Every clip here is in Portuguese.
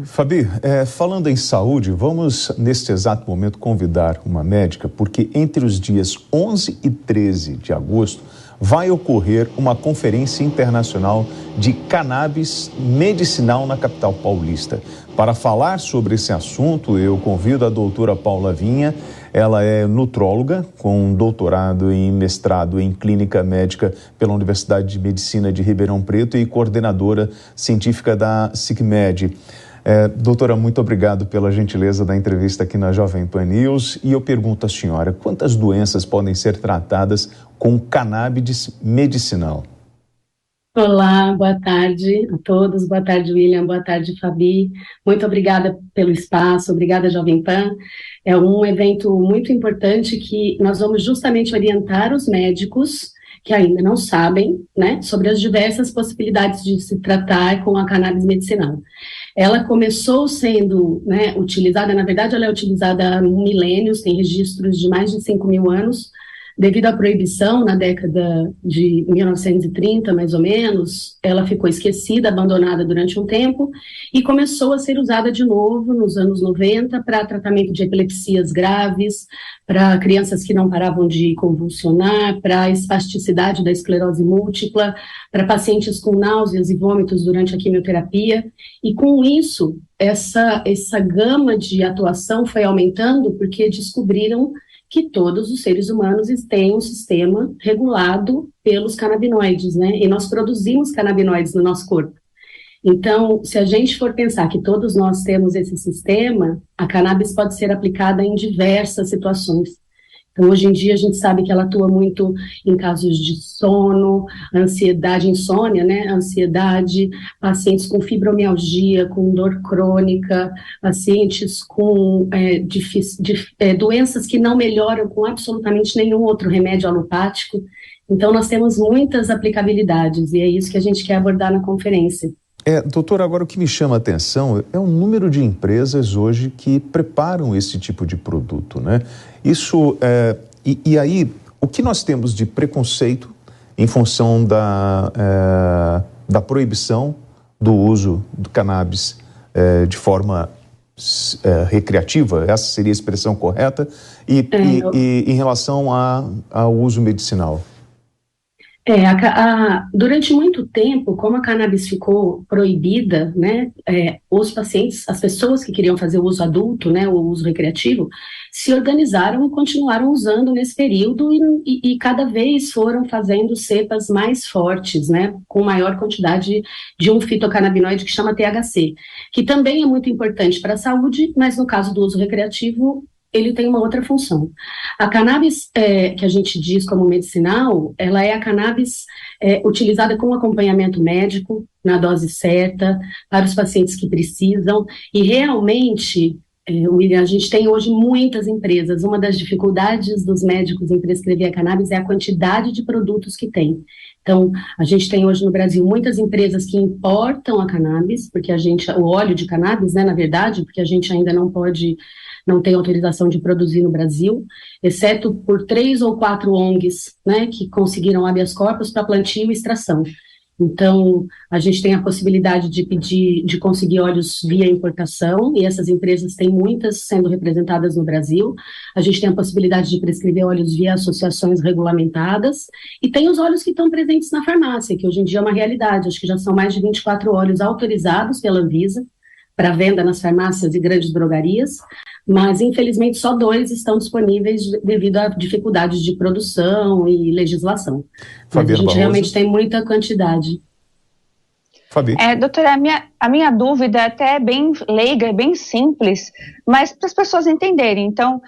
Fabi, falando em saúde, vamos neste exato momento convidar uma médica, porque entre os dias 11 e 13 de agosto vai ocorrer uma conferência internacional de cannabis medicinal na capital paulista. Para falar sobre esse assunto, eu convido a doutora Paula Vinha. Ela é nutróloga com doutorado em mestrado em clínica médica pela Universidade de Medicina de Ribeirão Preto e coordenadora científica da SICMED. Doutora, muito obrigado pela gentileza da entrevista aqui na Jovem Pan News. E eu pergunto à senhora, quantas doenças podem ser tratadas com cannabis medicinal? Olá, boa tarde a todos, boa tarde William, boa tarde Fabi, muito obrigada pelo espaço, obrigada Jovem Pan. É um evento muito importante que nós vamos justamente orientar os médicos que ainda não sabem, né, sobre as diversas possibilidades de se tratar com a cannabis medicinal. Ela começou sendo, né, utilizada, na verdade ela é utilizada há milênios, tem registros de mais de 5.000 anos, devido à proibição na década de 1930, mais ou menos, ela ficou esquecida, abandonada durante um tempo e começou a ser usada de novo nos anos 90 para tratamento de epilepsias graves, para crianças que não paravam de convulsionar, para a espasticidade da esclerose múltipla, para pacientes com náuseas e vômitos durante a quimioterapia. E com isso, essa gama de atuação foi aumentando porque descobriram que todos os seres humanos têm um sistema regulado pelos canabinoides, né? E nós produzimos canabinoides no nosso corpo. Então, se a gente for pensar que todos nós temos esse sistema, a cannabis pode ser aplicada em diversas situações. Então, hoje em dia, a gente sabe que ela atua muito em casos de sono, ansiedade, insônia, né? Ansiedade, pacientes com fibromialgia, com dor crônica, pacientes com doenças que não melhoram com absolutamente nenhum outro remédio alopático. Então, nós temos muitas aplicabilidades e é isso que a gente quer abordar na conferência. Doutor, agora o que me chama a atenção é o número de empresas hoje que preparam esse tipo de produto, né? Isso, e aí, o que nós temos de preconceito em função da proibição do uso do cannabis de forma recreativa, essa seria a expressão correta, e em relação ao uso medicinal? Durante muito tempo, como a cannabis ficou proibida, né, os pacientes, as pessoas que queriam fazer o uso adulto, né, o uso recreativo, se organizaram e continuaram usando nesse período e cada vez foram fazendo cepas mais fortes, né, com maior quantidade de um fitocannabinoide que chama THC, que também é muito importante para a saúde, mas no caso do uso recreativo, ele tem uma outra função. A cannabis, que a gente diz como medicinal, ela é a cannabis utilizada com acompanhamento médico, na dose certa, para os pacientes que precisam, e realmente, William, a gente tem hoje muitas empresas. Uma das dificuldades dos médicos em prescrever a cannabis é a quantidade de produtos que tem. Então, a gente tem hoje no Brasil muitas empresas que importam a cannabis, porque o óleo de cannabis, né, na verdade, porque a gente ainda não tem autorização de produzir no Brasil, exceto por 3 ou 4 ONGs, né, que conseguiram habeas corpus para plantio e extração. Então, a gente tem a possibilidade de conseguir óleos via importação, e essas empresas têm muitas sendo representadas no Brasil. A gente tem a possibilidade de prescrever óleos via associações regulamentadas, e tem os óleos que estão presentes na farmácia, que hoje em dia é uma realidade. Acho que já são mais de 24 óleos autorizados pela Anvisa para venda nas farmácias e grandes drogarias, mas infelizmente só 2 estão disponíveis devido a dificuldades de produção e legislação. Mas a gente realmente tem muita quantidade. Fabi. Doutora, a minha dúvida é até bem leiga, bem simples, mas para as pessoas entenderem. Então,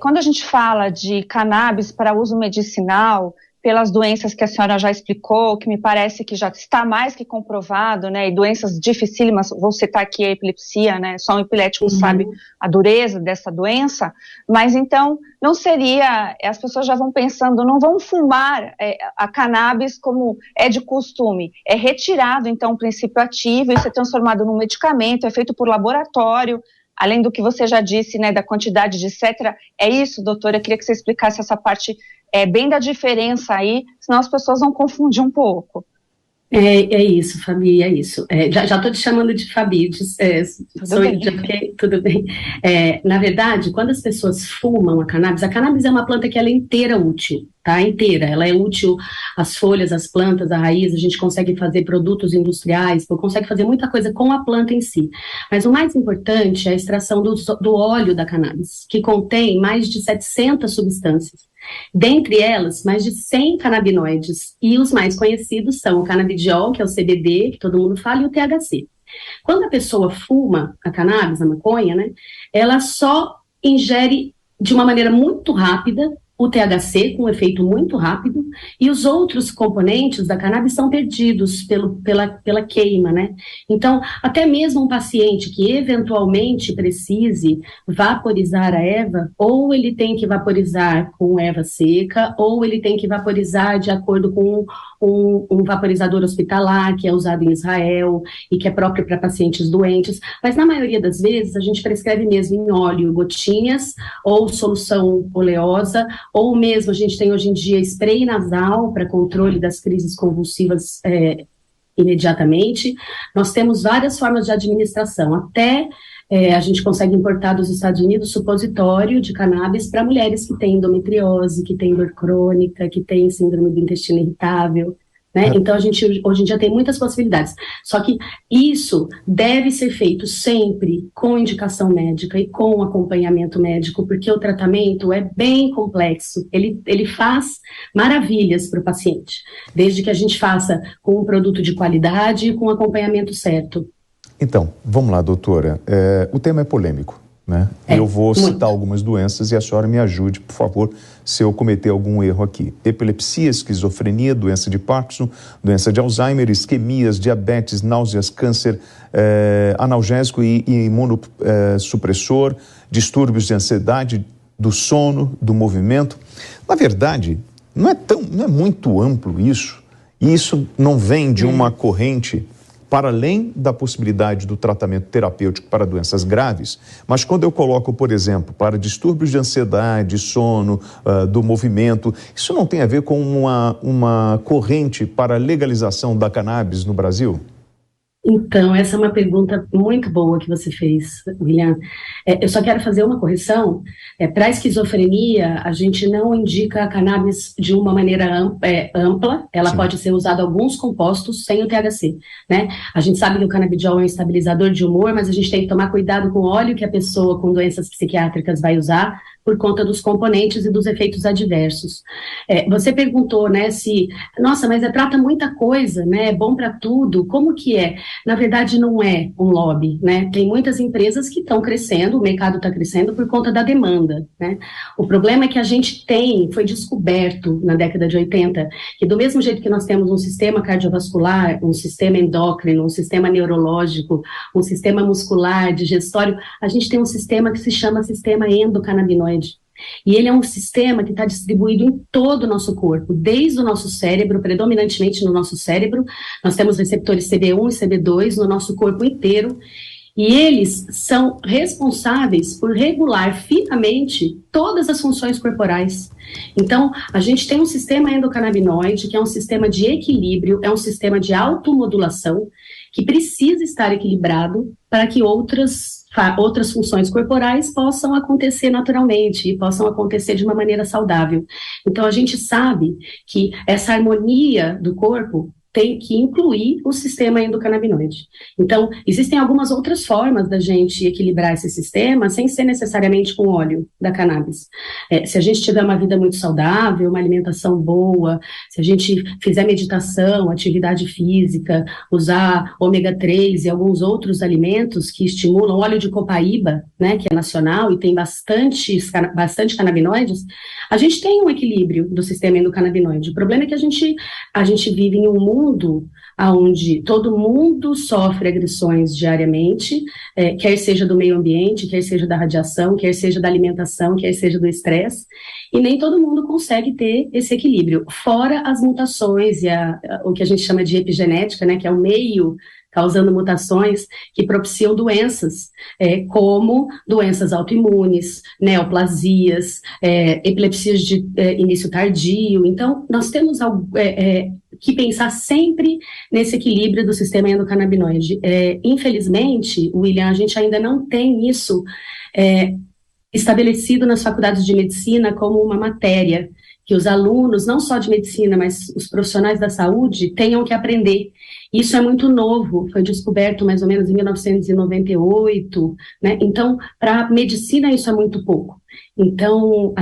quando a gente fala de cannabis para uso medicinal, pelas doenças que a senhora já explicou, que me parece que já está mais que comprovado, né, e doenças dificílimas, vou citar aqui a epilepsia, né, só um epilético sabe a dureza dessa doença, mas então não seria, as pessoas já vão pensando, não vão fumar a cannabis como é de costume, é retirado então o princípio ativo, isso é transformado num medicamento, é feito por laboratório, além do que você já disse, né, da quantidade de etc. É isso, doutora? Eu queria que você explicasse essa parte bem da diferença aí, senão as pessoas vão confundir um pouco. É isso, Fabi, é isso. Já estou te chamando de Fabi, tudo bem. Na verdade, quando as pessoas fumam a cannabis é uma planta que ela é inteira útil, tá? Inteira. Ela é útil, as folhas, as plantas, a raiz, a gente consegue fazer produtos industriais, consegue fazer muita coisa com a planta em si. Mas o mais importante é a extração do óleo da cannabis, que contém mais de 700 substâncias. Dentre elas, mais de 100 canabinoides, e os mais conhecidos são o canabidiol, que é o CBD, que todo mundo fala, e o THC. Quando a pessoa fuma a cannabis, a maconha, né, ela só ingere de uma maneira muito rápida o THC, com um efeito muito rápido, e os outros componentes da cannabis são perdidos pela queima, né? Então, até mesmo um paciente que eventualmente precise vaporizar a erva, ou ele tem que vaporizar com erva seca, ou ele tem que vaporizar de acordo com um vaporizador hospitalar, que é usado em Israel, e que é próprio para pacientes doentes, mas na maioria das vezes a gente prescreve mesmo em óleo, gotinhas, ou solução oleosa, ou mesmo a gente tem hoje em dia spray nasal para controle das crises convulsivas imediatamente. Nós temos várias formas de administração, até a gente consegue importar dos Estados Unidos supositório de cannabis para mulheres que têm endometriose, que têm dor crônica, que têm síndrome do intestino irritável, né? Então, a gente hoje em dia tem muitas possibilidades. Só que isso deve ser feito sempre com indicação médica e com acompanhamento médico, porque o tratamento é bem complexo. Ele faz maravilhas para o paciente, desde que a gente faça com um produto de qualidade e com acompanhamento certo. Então, vamos lá, doutora. O tema é polêmico, né? Eu vou citar algumas doenças e a senhora me ajude, por favor, se eu cometer algum erro aqui. Epilepsia, esquizofrenia, doença de Parkinson, doença de Alzheimer, isquemias, diabetes, náuseas, câncer, analgésico e imunossupressor, distúrbios de ansiedade, do sono, do movimento. Na verdade, não é muito amplo isso, e isso não vem de uma corrente para além da possibilidade do tratamento terapêutico para doenças graves, mas quando eu coloco, por exemplo, para distúrbios de ansiedade, sono, do movimento, isso não tem a ver com uma corrente para a legalização da cannabis no Brasil? Então, essa é uma pergunta muito boa que você fez, William. Eu só quero fazer uma correção. Para a esquizofrenia, a gente não indica a cannabis de uma maneira ampla. Ela Sim. pode ser usada alguns compostos sem o THC, né? A gente sabe que o canabidiol é um estabilizador de humor, mas a gente tem que tomar cuidado com o óleo que a pessoa com doenças psiquiátricas vai usar, por conta dos componentes e dos efeitos adversos. Você perguntou, né, nossa, mas trata muita coisa, né, é bom para tudo, como que é? Na verdade, não é um lobby, né, tem muitas empresas que estão crescendo, o mercado está crescendo por conta da demanda, né. O problema é que foi descoberto na década de 80, que do mesmo jeito que nós temos um sistema cardiovascular, um sistema endócrino, um sistema neurológico, um sistema muscular, digestório, a gente tem um sistema que se chama sistema endocannabinoide. E ele é um sistema que está distribuído em todo o nosso corpo, desde o nosso cérebro, predominantemente no nosso cérebro. Nós temos receptores CB1 e CB2 no nosso corpo inteiro, e eles são responsáveis por regular finamente todas as funções corporais. Então, a gente tem um sistema endocannabinoide, que é um sistema de equilíbrio, é um sistema de automodulação, que precisa estar equilibrado para que outras funções corporais possam acontecer naturalmente e possam acontecer de uma maneira saudável. Então, a gente sabe que essa harmonia do corpo tem que incluir o sistema endocannabinoide. Então, existem algumas outras formas da gente equilibrar esse sistema sem ser necessariamente com óleo da cannabis. Se a gente tiver uma vida muito saudável, uma alimentação boa, se a gente fizer meditação, atividade física, usar ômega 3 e alguns outros alimentos que estimulam, óleo de copaíba, né, que é nacional e tem bastante canabinoides, a gente tem um equilíbrio do sistema endocannabinoide. O problema é que a gente vive em um mundo onde todo mundo sofre agressões diariamente, quer seja do meio ambiente, quer seja da radiação, quer seja da alimentação, quer seja do estresse, e nem todo mundo consegue ter esse equilíbrio, fora as mutações e o que a gente chama de epigenética, né, que é o meio causando mutações que propiciam doenças, como doenças autoimunes, neoplasias, epilepsias de início tardio. Então, nós temos que pensar sempre nesse equilíbrio do sistema endocannabinoide. Infelizmente, William, a gente ainda não tem isso estabelecido nas faculdades de medicina como uma matéria que os alunos, não só de medicina, mas os profissionais da saúde, tenham que aprender. Isso é muito novo, foi descoberto mais ou menos em 1998, né? Então, para a medicina isso é muito pouco. Então,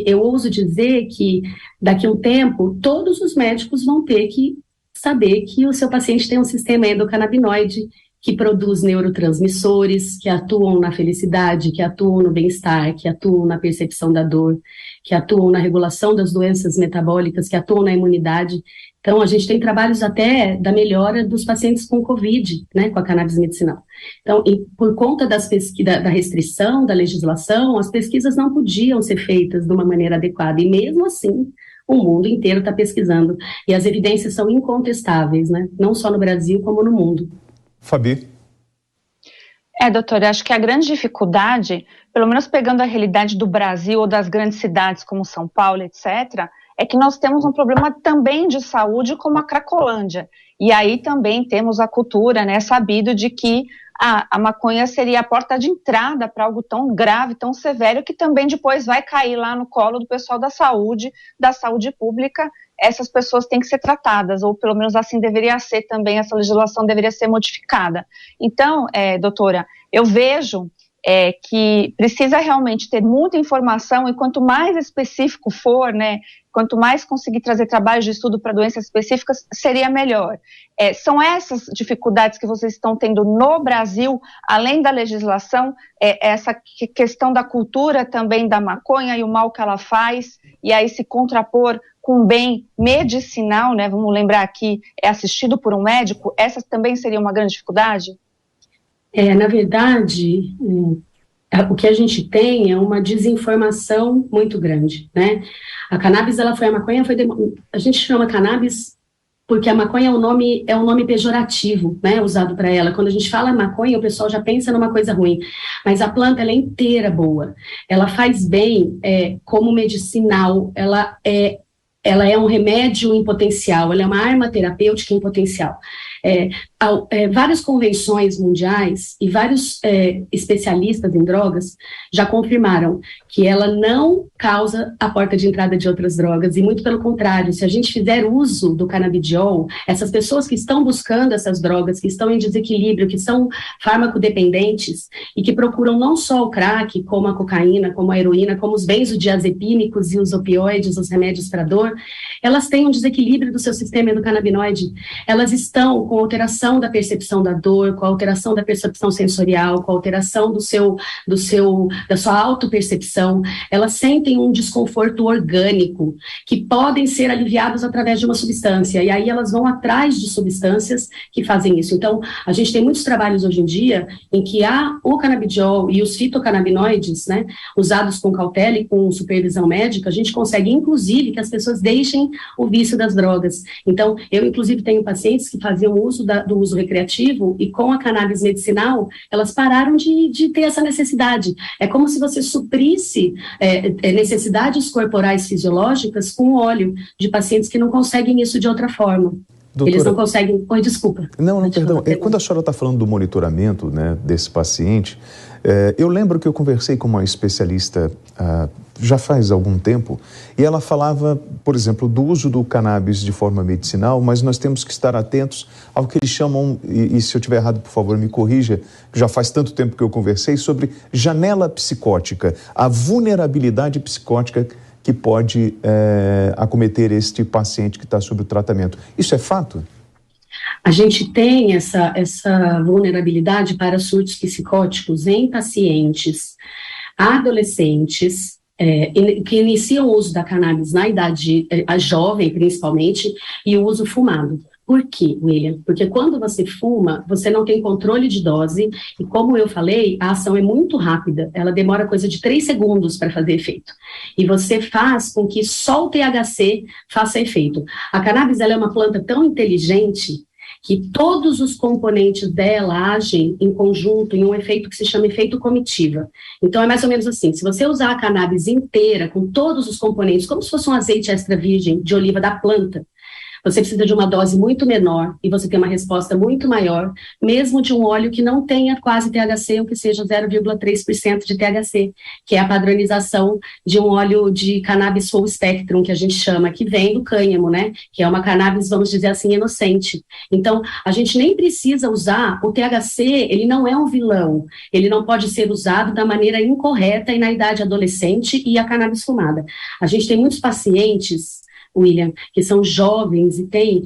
eu ouso dizer que daqui a um tempo, todos os médicos vão ter que saber que o seu paciente tem um sistema endocannabinoide que produz neurotransmissores, que atuam na felicidade, que atuam no bem-estar, que atuam na percepção da dor, que atuam na regulação das doenças metabólicas, que atuam na imunidade. Então, a gente tem trabalhos até da melhora dos pacientes com Covid, né, com a cannabis medicinal. Então, por conta da restrição da legislação, as pesquisas não podiam ser feitas de uma maneira adequada, e mesmo assim, o mundo inteiro está pesquisando, e as evidências são incontestáveis, né, não só no Brasil, como no mundo. Fabi? Doutora, acho que a grande dificuldade, pelo menos pegando a realidade do Brasil ou das grandes cidades como São Paulo, etc., é que nós temos um problema também de saúde como a Cracolândia. E aí também temos a cultura, né, sabido de que a maconha seria a porta de entrada para algo tão grave, tão severo, que também depois vai cair lá no colo do pessoal da saúde pública. Essas pessoas têm que ser tratadas, ou pelo menos assim deveria ser também, essa legislação deveria ser modificada. Então, doutora, eu vejo que precisa realmente ter muita informação, e quanto mais específico for, né, quanto mais conseguir trazer trabalhos de estudo para doenças específicas, seria melhor. São essas dificuldades que vocês estão tendo no Brasil, além da legislação, essa questão da cultura também da maconha e o mal que ela faz, e aí se contrapor com bem medicinal, né, vamos lembrar que é assistido por um médico, essa também seria uma grande dificuldade? Na verdade, o que a gente tem é uma desinformação muito grande, né? A cannabis, a gente chama cannabis porque a maconha é um nome pejorativo, né, usado para ela. Quando a gente fala maconha, o pessoal já pensa numa coisa ruim, mas a planta, ela é inteira boa, ela faz bem como medicinal, ela é um remédio em potencial, ela é uma arma terapêutica em potencial. Várias convenções mundiais e vários especialistas em drogas já confirmaram que ela não causa a porta de entrada de outras drogas, e muito pelo contrário, se a gente fizer uso do canabidiol, essas pessoas que estão buscando essas drogas, que estão em desequilíbrio, que são farmacodependentes e que procuram não só o crack, como a cocaína, como a heroína, como os benzodiazepínicos e os opioides, os remédios para dor, elas têm um desequilíbrio do seu sistema endocannabinoide, elas estão com alteração da percepção da dor, com alteração da percepção sensorial, com alteração da sua autopercepção, elas sentem um desconforto orgânico, que podem ser aliviados através de uma substância, e aí elas vão atrás de substâncias que fazem isso. Então, a gente tem muitos trabalhos hoje em dia em que há o canabidiol e os fitocannabinoides, né, usados com cautela e com supervisão médica, a gente consegue, inclusive, que as pessoas deixem o vício das drogas. Então, eu, inclusive, tenho pacientes que faziam uso do uso recreativo, e com a cannabis medicinal, elas pararam de ter essa necessidade. É como se você suprisse necessidades corporais fisiológicas com óleo, de pacientes que não conseguem isso de outra forma. Doutora, eles não conseguem... Oi, desculpa. Não, perdão. Quando a senhora está falando do monitoramento, né, desse paciente, eu lembro que eu conversei com uma especialista já faz algum tempo, e ela falava, por exemplo, do uso do cannabis de forma medicinal, mas nós temos que estar atentos ao que eles chamam, e se eu estiver errado, por favor, me corrija, que já faz tanto tempo que eu conversei, sobre janela psicótica, a vulnerabilidade psicótica que pode acometer este paciente que está sob o tratamento. Isso é fato? A gente tem essa vulnerabilidade para surtos psicóticos em pacientes adolescentes que iniciam o uso da cannabis na idade jovem, principalmente, e o uso fumado. Por quê, William? Porque quando você fuma, você não tem controle de dose, e como eu falei, a ação é muito rápida, ela demora coisa de 3 segundos para fazer efeito. E você faz com que só o THC faça efeito. A cannabis, ela é uma planta tão inteligente que todos os componentes dela agem em conjunto em um efeito que se chama efeito comitiva. Então, é mais ou menos assim, se você usar a cannabis inteira, com todos os componentes, como se fosse um azeite extra virgem de oliva da planta, você precisa de uma dose muito menor e você tem uma resposta muito maior, mesmo de um óleo que não tenha quase THC, ou que seja 0,3% de THC, que é a padronização de um óleo de cannabis full spectrum, que a gente chama, que vem do cânhamo, né? Que é uma cannabis, vamos dizer assim, inocente. Então, a gente nem precisa usar, o THC, ele não é um vilão, ele não pode ser usado da maneira incorreta e na idade adolescente e a cannabis fumada. A gente tem muitos pacientes, William, que são jovens e têm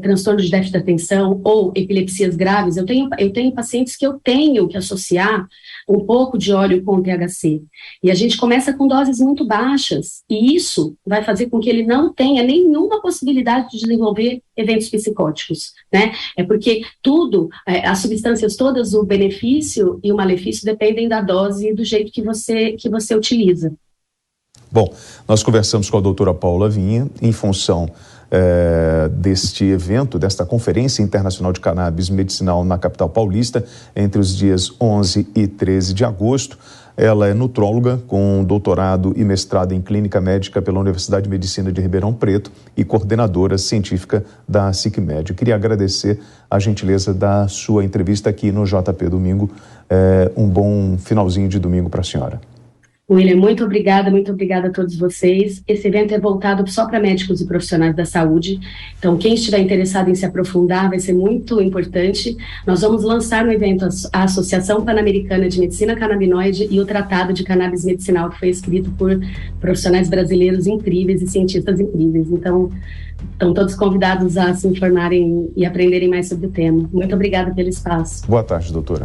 transtorno de déficit de atenção ou epilepsias graves. Eu tenho pacientes que eu tenho que associar um pouco de óleo com THC. E a gente começa com doses muito baixas, e isso vai fazer com que ele não tenha nenhuma possibilidade de desenvolver eventos psicóticos, né? É porque tudo, as substâncias todas, o benefício e o malefício dependem da dose e do jeito que você utiliza. Bom, nós conversamos com a doutora Paula Vinha em função deste evento, desta Conferência Internacional de Cannabis Medicinal na capital paulista, entre os dias 11 e 13 de agosto. Ela é nutróloga com doutorado e mestrado em clínica médica pela Universidade de Medicina de Ribeirão Preto e coordenadora científica da SICMED. Eu queria agradecer a gentileza da sua entrevista aqui no JP Domingo. Um bom finalzinho de domingo para a senhora. William, muito obrigada a todos vocês. Esse evento é voltado só para médicos e profissionais da saúde, então quem estiver interessado em se aprofundar vai ser muito importante. Nós vamos lançar no evento a Associação Pan-Americana de Medicina Canabinoide e o Tratado de Cannabis Medicinal, que foi escrito por profissionais brasileiros incríveis e cientistas incríveis. Então, estão todos convidados a se informarem e aprenderem mais sobre o tema. Muito obrigada pelo espaço. Boa tarde, doutora.